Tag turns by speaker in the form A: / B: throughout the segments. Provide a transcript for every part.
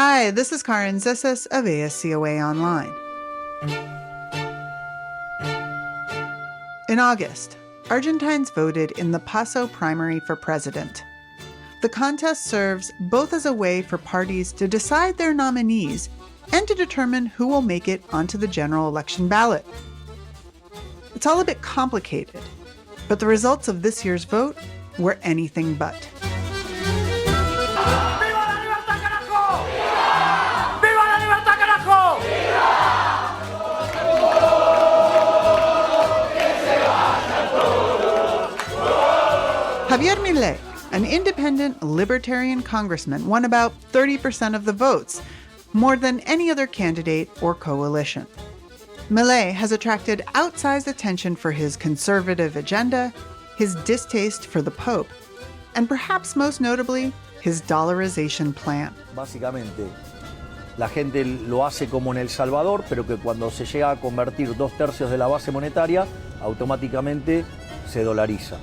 A: Hi, this is Karen Zesses of ASCOA Online. In August, Argentines voted in the PASO primary for president. The contest serves both as a way for parties to decide their nominees and to determine who will make it onto the general election ballot. It's all a bit complicated, but the results of this year's vote were anything but. Javier Milei, an independent libertarian congressman, won about 30% of the votes, more than any other candidate or coalition. Milei has attracted outsized attention for his conservative agenda, his distaste for the Pope, and perhaps most notably, his dollarization plan.
B: Básicamente, la gente lo hace como en El Salvador, pero que cuando se llega a convertir 2/3 de la base monetaria, automáticamente se dolariza.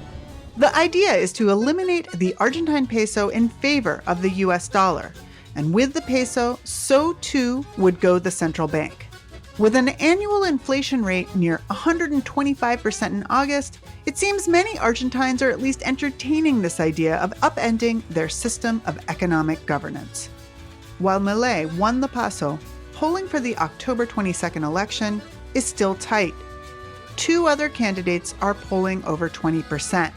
A: The idea is to eliminate the Argentine peso in favor of the US dollar, and with the peso, so too would go the central bank. With an annual inflation rate near 125% in August, it seems many Argentines are at least entertaining this idea of upending their system of economic governance. While Milei won the PASO, polling for the October 22nd election is still tight. Two other candidates are polling over 20%.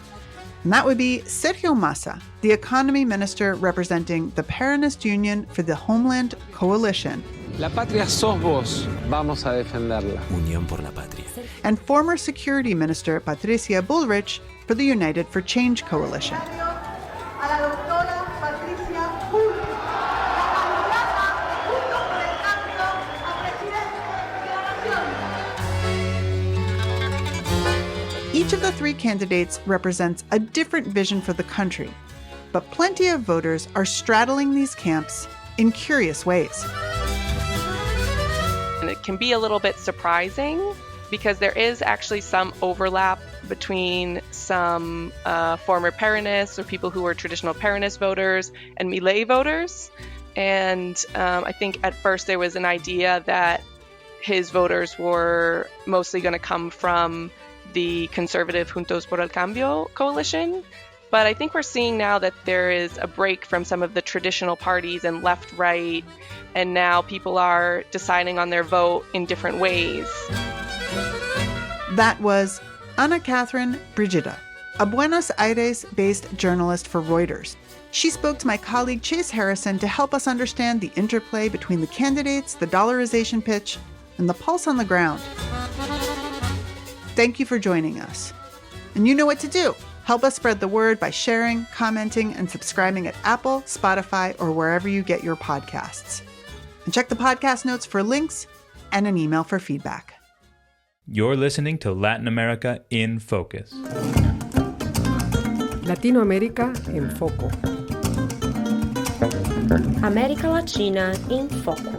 A: And that would be Sergio Massa, the economy minister representing the Peronist Union for the Homeland Coalition.
C: La patria sos vos, vamos a defenderla.
D: Unión por la patria.
A: And former security minister Patricia Bullrich for the United for Change Coalition. Each of the three candidates represents a different vision for the country, but plenty of voters are straddling these camps in curious ways.
E: And it can be a little bit surprising because there is actually some overlap between some former Peronists or people who were traditional Peronist voters and Milei voters. And I think at first there was an idea that his voters were mostly going to come from the conservative Juntos por el Cambio coalition. But I think we're seeing now that there is a break from some of the traditional parties and left-right, and now people are deciding on their vote in different ways.
A: That was Ana Catherine Brigida, a Buenos Aires-based journalist for Reuters. She spoke to my colleague Chase Harrison to help us understand the interplay between the candidates, the dollarization pitch, and the pulse on the ground. Thank you for joining us. And you know what to do. Help us spread the word by sharing, commenting, and subscribing at Apple, Spotify, or wherever you get your podcasts. And check the podcast notes for links and an email for feedback.
F: You're listening to Latin America in Focus.
G: Latinoamérica en Foco.
H: América Latina en Foco.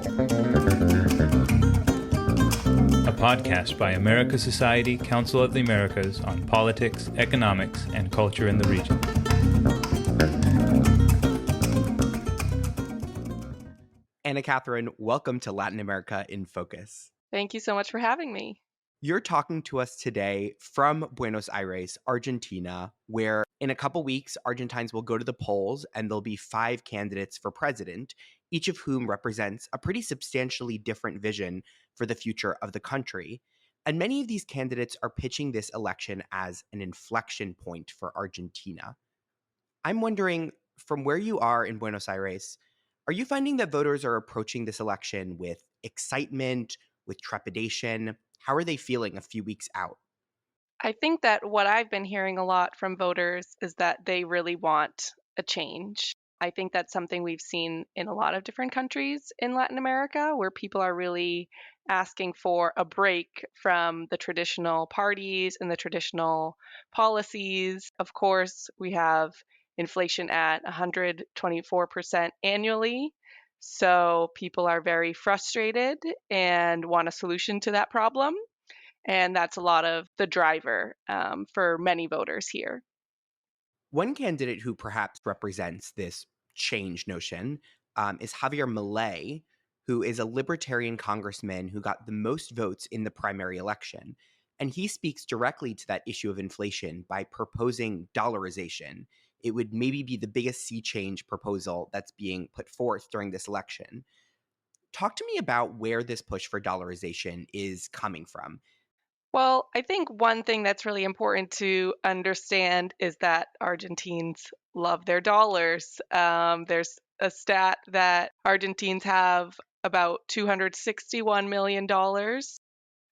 F: A podcast by America Society, Council of the Americas on politics, economics, and culture in the region.
I: Ana Catherine, welcome to Latin America in Focus.
E: Thank you so much for having me.
I: You're talking to us today from Buenos Aires, Argentina, where in a couple weeks, Argentines will go to the polls and there'll be 5 candidates for president, each of whom represents a pretty substantially different vision for the future of the country. And many of these candidates are pitching this election as an inflection point for Argentina. I'm wondering, from where you are in Buenos Aires, are you finding that voters are approaching this election with excitement, with trepidation? How are they feeling a few weeks out?
E: I think that what I've been hearing a lot from voters is that they really want a change. I think that's something we've seen in a lot of different countries in Latin America, where people are really asking for a break from the traditional parties and the traditional policies. Of course, we have inflation at 124% annually. So people are very frustrated and want a solution to that problem. And that's a lot of the driver for many voters here.
I: One candidate who perhaps represents this change notion is Javier Milei, who is a libertarian congressman who got the most votes in the primary election. And he speaks directly to that issue of inflation by proposing dollarization. It would maybe be the biggest sea change proposal that's being put forth during this election. Talk to me about where this push for dollarization is coming from.
E: Well, I think one thing that's really important to understand is that Argentines love their dollars. There's a stat that Argentines have about $261 million,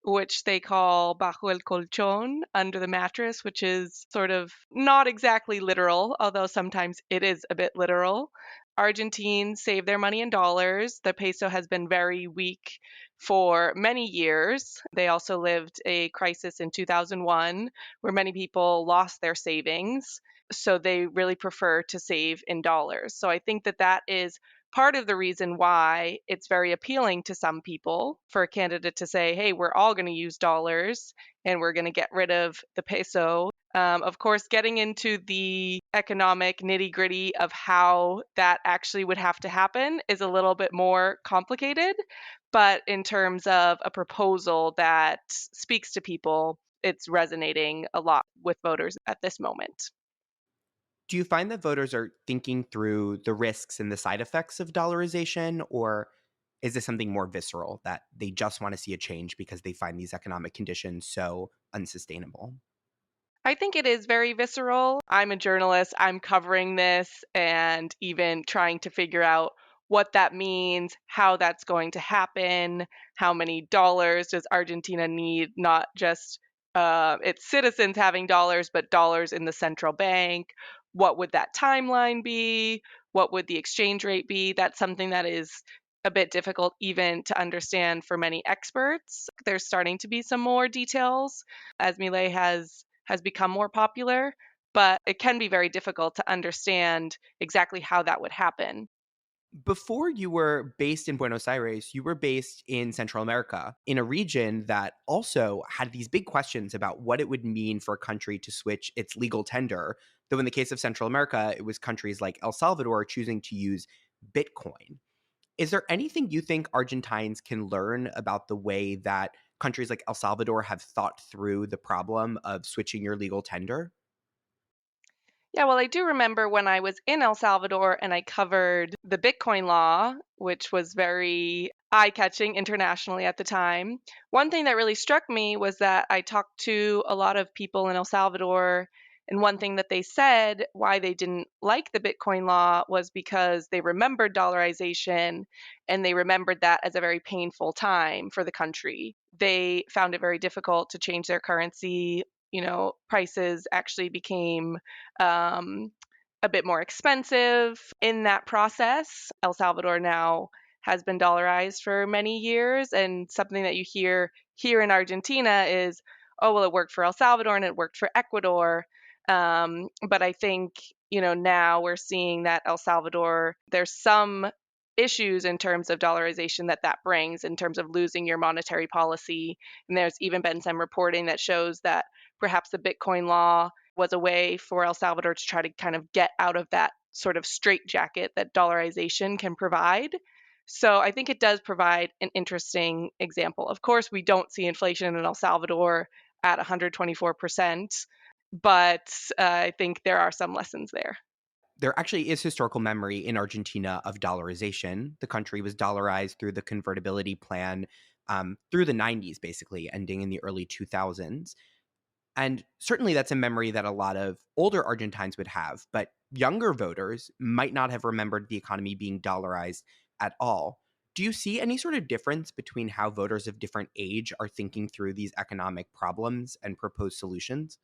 E: which they call bajo el colchón, under the mattress, which is sort of not exactly literal, although sometimes it is a bit literal. Argentines save their money in dollars. The peso has been very weak for many years. They also lived a crisis in 2001 where many people lost their savings. So they really prefer to save in dollars. So I think that that is part of the reason why it's very appealing to some people for a candidate to say, hey, we're all going to use dollars and we're going to get rid of the peso. Of course, getting into the economic nitty gritty of how that actually would have to happen is a little bit more complicated. But in terms of a proposal that speaks to people, it's resonating a lot with voters at this moment.
I: Do you find that voters are thinking through the risks and the side effects of dollarization, or is this something more visceral that they just want to see a change because they find these economic conditions so unsustainable?
E: I think it is very visceral. I'm a journalist. I'm covering this and even trying to figure out what that means, how that's going to happen, how many dollars does Argentina need, not just its citizens having dollars, but dollars in the central bank. What would that timeline be? What would the exchange rate be? That's something that is a bit difficult even to understand for many experts. There's starting to be some more details as Milei has become more popular, but it can be very difficult to understand exactly how that would happen.
I: Before you were based in Buenos Aires, you were based in Central America, in a region that also had these big questions about what it would mean for a country to switch its legal tender. Though in the case of Central America, it was countries like El Salvador choosing to use Bitcoin. Is there anything you think Argentines can learn about the way that countries like El Salvador have thought through the problem of switching your legal tender?
E: Yeah, well, I do remember when I was in El Salvador and I covered the Bitcoin law, which was very eye catching internationally at the time. One thing that really struck me was that I talked to a lot of people in El Salvador, and one thing that they said why they didn't like the Bitcoin law was because they remembered dollarization and they remembered that as a very painful time for the country. They found it very difficult to change their currency. Prices actually became um, a bit more expensive in that process. El Salvador now has been dollarized for many years, and something that you hear here in Argentina is, oh, well, it worked for El Salvador and it worked for Ecuador. But I think, now we're seeing that El Salvador, there's some issues in terms of dollarization that brings in terms of losing your monetary policy. And there's even been some reporting that shows that perhaps the Bitcoin law was a way for El Salvador to try to kind of get out of that sort of straitjacket that dollarization can provide. So I think it does provide an interesting example. Of course, we don't see inflation in El Salvador at 124%, but I think there are some lessons there.
I: There actually is historical memory in Argentina of dollarization. The country was dollarized through the convertibility plan through the 90s, basically, ending in the early 2000s. And certainly that's a memory that a lot of older Argentines would have, but younger voters might not have remembered the economy being dollarized at all. Do you see any sort of difference between how voters of different age are thinking through these economic problems and proposed solutions?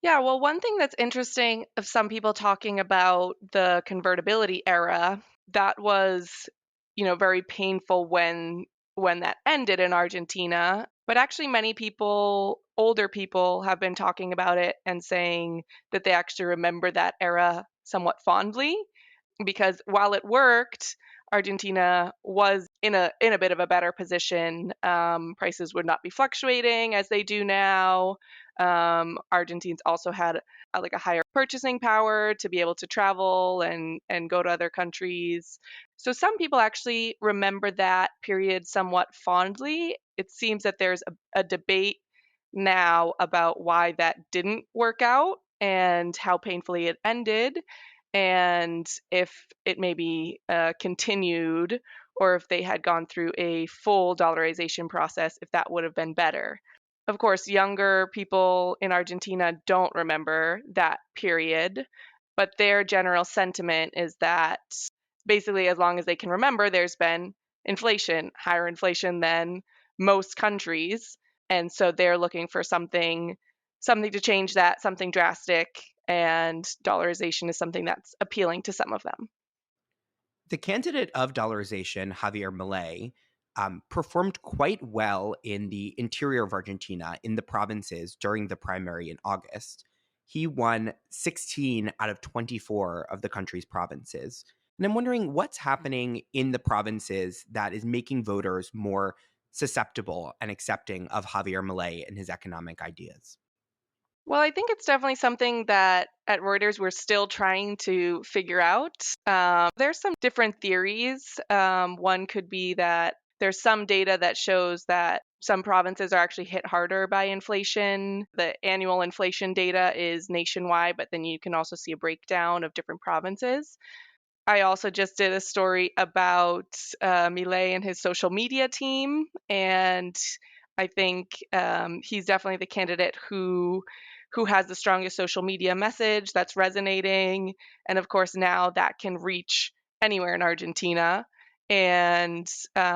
E: Yeah, well, one thing that's interesting of some people talking about the convertibility era, that was, very painful when that ended in Argentina. But actually many people, older people, have been talking about it and saying that they actually remember that era somewhat fondly because while it worked, Argentina was in a bit of a better position. Prices would not be fluctuating as they do now. Argentines also had like a higher purchasing power to be able to travel and go to other countries. So some people actually remember that period somewhat fondly. It seems that there's a debate now about why that didn't work out and how painfully it ended, and if it maybe continued, or if they had gone through a full dollarization process, if that would have been better. Of course, younger people in Argentina don't remember that period, but their general sentiment is that basically, as long as they can remember, there's been inflation, higher inflation than most countries. And so they're looking for something to change that, something drastic, and dollarization is something that's appealing to some of them.
I: The candidate of dollarization, Javier Milei, performed quite well in the interior of Argentina, in the provinces, during the primary in August. He won 16 out of 24 of the country's provinces. And I'm wondering what's happening in the provinces that is making voters more susceptible and accepting of Javier Milei and his economic ideas.
E: Well, I think it's definitely something that at Reuters we're still trying to figure out. There's some different theories. One could be that there's some data that shows that some provinces are actually hit harder by inflation. The annual inflation data is nationwide, but then you can also see a breakdown of different provinces. I also just did a story about Milei and his social media team, and I think he's definitely the candidate who has the strongest social media message that's resonating, and of course now that can reach anywhere in Argentina, and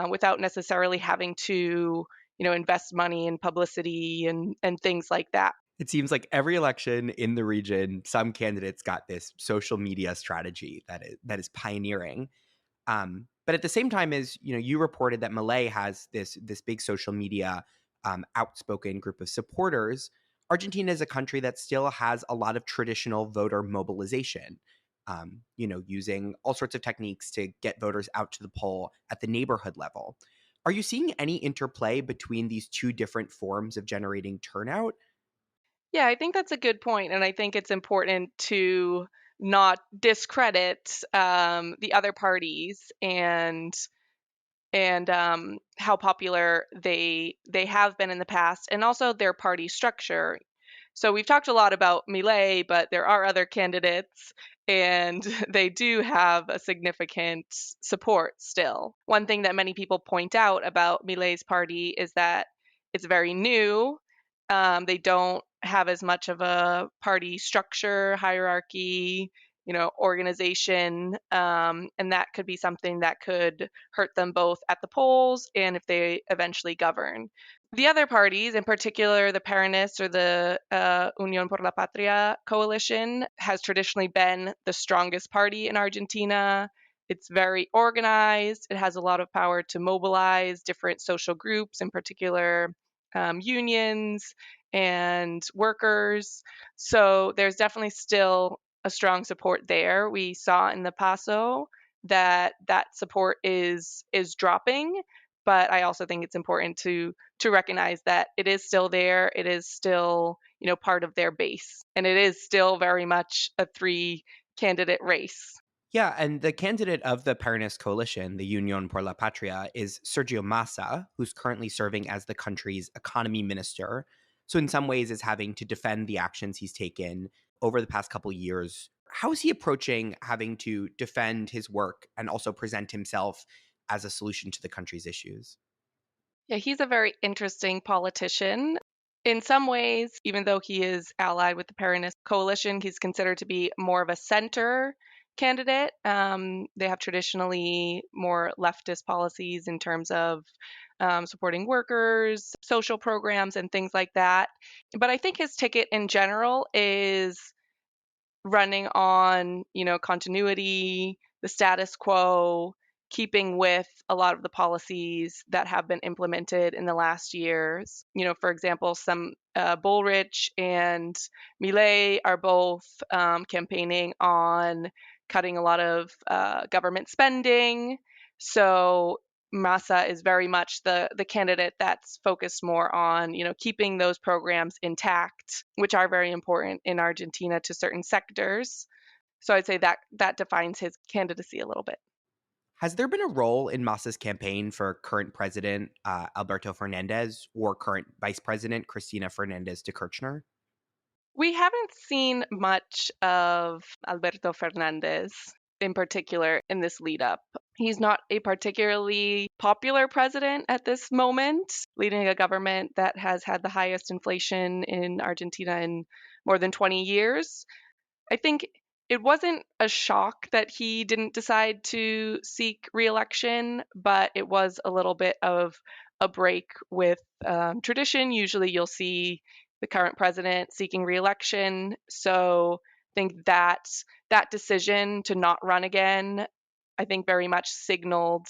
E: without necessarily having to invest money in publicity and things like that.
I: It seems like every election in the region, some candidates got this social media strategy that is pioneering. But at the same time, as you reported that Milei has this big social media outspoken group of supporters. Argentina is a country that still has a lot of traditional voter mobilization. Using all sorts of techniques to get voters out to the poll at the neighborhood level. Are you seeing any interplay between these two different forms of generating turnout?
E: Yeah, I think that's a good point, and I think it's important to not discredit the other parties and how popular they have been in the past, and also their party structure. So we've talked a lot about Milei, but there are other candidates, and they do have a significant support still. One thing that many people point out about Milei's party is that it's very new. They don't have as much of a party structure, hierarchy, organization, and that could be something that could hurt them both at the polls and if they eventually govern. The other parties, in particular the Peronists or the Unión por la Patria coalition, has traditionally been the strongest party in Argentina. It's very organized. It has a lot of power to mobilize different social groups, in particular unions and workers. So there's definitely still a strong support there. We saw in the PASO that support is dropping, but I also think it's important to recognize that it is still there. It is still part of their base, and it is still very much a 3-candidate race.
I: Yeah, and the candidate of the Peronist coalition, the Unión por la Patria, is Sergio Massa, who's currently serving as the country's economy minister. So in some ways is having to defend the actions he's taken over the past couple years. How is he approaching having to defend his work and also present himself as a solution to the country's issues?
E: Yeah, he's a very interesting politician. In some ways, even though he is allied with the Peronist coalition, he's considered to be more of a center candidate. They have traditionally more leftist policies in terms of supporting workers, social programs, and things like that. But I think his ticket in general is running on, continuity, the status quo, keeping with a lot of the policies that have been implemented in the last years. For example, some Bullrich and Milei are both campaigning on cutting a lot of government spending. So Massa is very much the candidate that's focused more on, keeping those programs intact, which are very important in Argentina to certain sectors. So I'd say that defines his candidacy a little bit.
I: Has there been a role in Massa's campaign for current president Alberto Fernandez or current vice president Cristina Fernandez de Kirchner?
E: We haven't seen much of Alberto Fernandez in particular in this lead up. He's not a particularly popular president at this moment, leading a government that has had the highest inflation in Argentina in more than 20 years. I think it wasn't a shock that he didn't decide to seek re-election, but it was a little bit of a break with tradition. Usually you'll see the current president seeking re-election. So I think that decision to not run again, I think very much signaled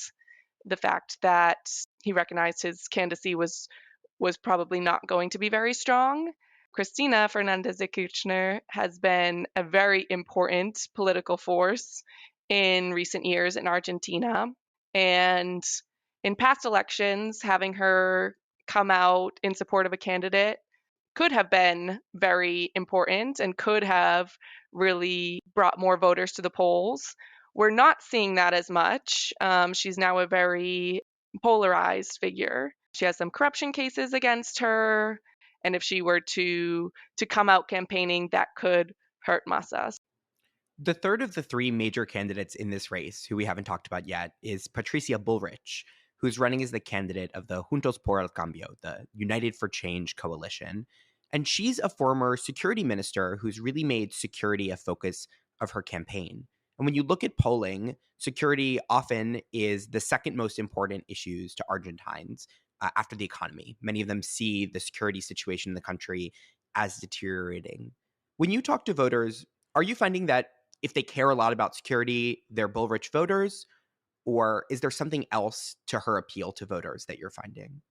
E: the fact that he recognized his candidacy was probably not going to be very strong. Cristina Fernandez de Kirchner has been a very important political force in recent years in Argentina. And in past elections, having her come out in support of a candidate could have been very important and could have really brought more voters to the polls. We're not seeing that as much. She's now a very polarized figure. She has some corruption cases against her, and if she were to come out campaigning, that could hurt Massa.
I: The third of the three major candidates in this race, who we haven't talked about yet, is Patricia Bullrich, who's running as the candidate of the Juntos por el Cambio, the United for Change coalition. And she's a former security minister who's really made security a focus of her campaign. And when you look at polling, security often is the second most important issues to Argentines after the economy. Many of them see the security situation in the country as deteriorating. When you talk to voters, are you finding that if they care a lot about security, they're Bullrich voters? Or is there something else to her appeal to voters that you're finding?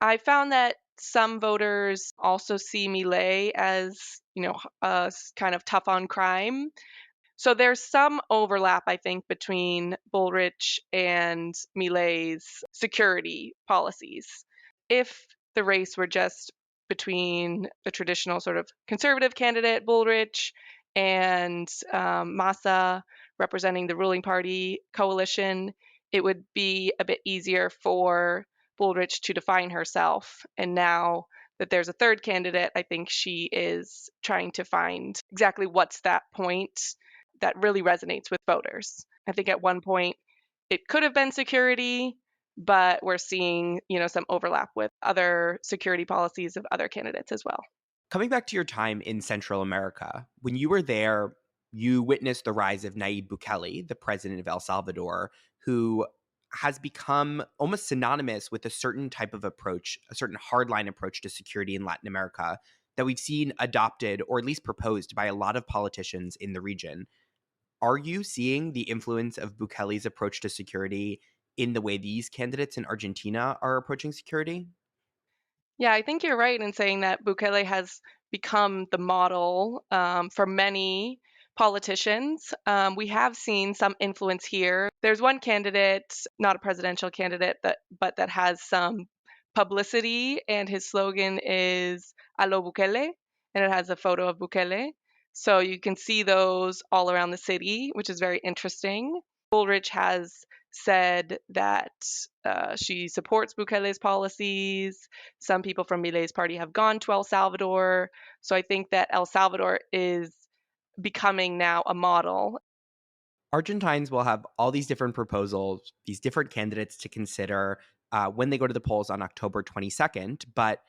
E: I found that some voters also see Milei as, kind of tough on crime. So there's some overlap, I think, between Bullrich and Milei's security policies. If the race were just between the traditional sort of conservative candidate, Bullrich, and Massa representing the ruling party coalition, it would be a bit easier for Bullrich to define herself. And now that there's a third candidate, I think she is trying to find exactly what's that point that really resonates with voters. I think at one point it could have been security, but we're seeing, some overlap with other security policies of other candidates as well.
I: Coming back to your time in Central America, when you were there, you witnessed the rise of Nayib Bukele, the president of El Salvador, who has become almost synonymous with a certain type of approach, a certain hardline approach to security in Latin America that we've seen adopted or at least proposed by a lot of politicians in the region. Are you seeing the influence of Bukele's approach to security in the way these candidates in Argentina are approaching security?
E: Yeah, I think you're right in saying that Bukele has become the model for many politicians. We have seen some influence here. There's one candidate, not a presidential candidate, but that has some publicity, and his slogan is "Allo Bukele," and it has a photo of Bukele. So you can see those all around the city, which is very interesting. Bullrich has said that she supports Bukele's policies. Some people from Milei's party have gone to El Salvador. So I think that El Salvador is becoming now a model.
I: Argentines will have all these different proposals, these different candidates to consider when they go to the polls on October 22nd, but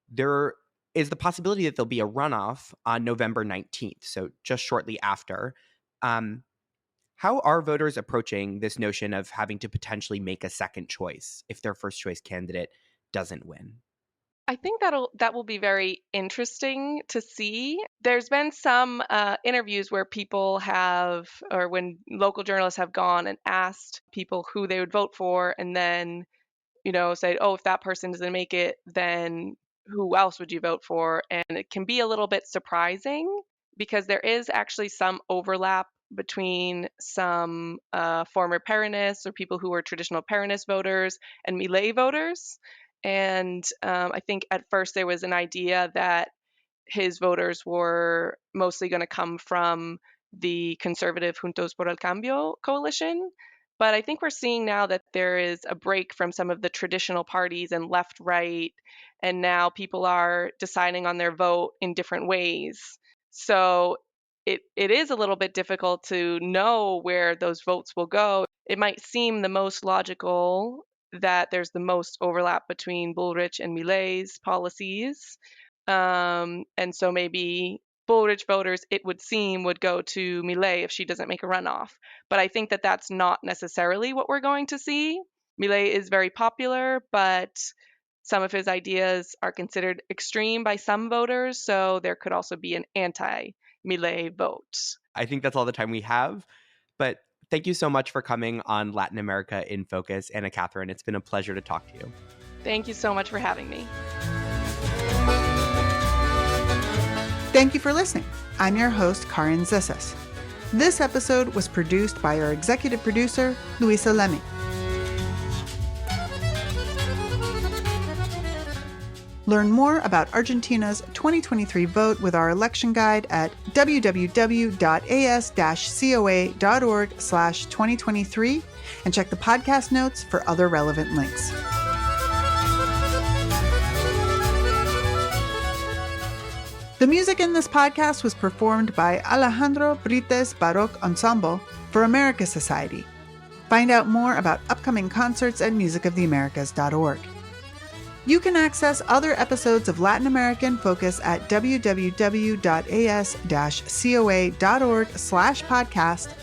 I: there is the possibility that there'll be a runoff on November 19th, so just shortly after. How are voters approaching this notion of having to potentially make a second choice if their first choice candidate doesn't win?
E: I think that will be very interesting to see. There's been some interviews where people have, or when local journalists have gone and asked people who they would vote for, and then, say, oh, if that person doesn't make it, then who else would you vote for? And it can be a little bit surprising because there is actually some overlap between some former Peronists or people who were traditional Peronist voters and Milei voters. And I think at first there was an idea that his voters were mostly going to come from the conservative Juntos por el Cambio coalition. But I think we're seeing now that there is a break from some of the traditional parties and left, right, and now people are deciding on their vote in different ways. So it is a little bit difficult to know where those votes will go. It might seem the most logical that there's the most overlap between Bullrich and Milei's policies. And so maybe Bullrich voters, it would seem, would go to Milei if she doesn't make a runoff. But I think that that's not necessarily what we're going to see. Milei is very popular, but some of his ideas are considered extreme by some voters, so there could also be an anti-Milei vote.
I: I think that's all the time we have, but thank you so much for coming on Latin America in Focus, Anna Catherine. It's been a pleasure to talk to you.
E: Thank you so much for having me.
A: Thank you for listening. I'm your host, Karin Zissis. This episode was produced by our executive producer, Luisa Lemming. Learn more about Argentina's 2023 vote with our election guide at www.as-coa.org/2023 and check the podcast notes for other relevant links. The music in this podcast was performed by Alejandro Brittes Baroque Ensemble for America Society. Find out more about upcoming concerts at musicoftheamericas.org. You can access other episodes of Latin American Focus at www.as-coa.org/podcast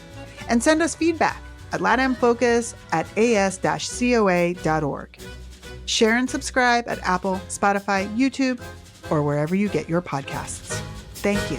A: and send us feedback at latamfocus@as-coa.org. Share and subscribe at Apple, Spotify, YouTube, or wherever you get your podcasts. Thank you.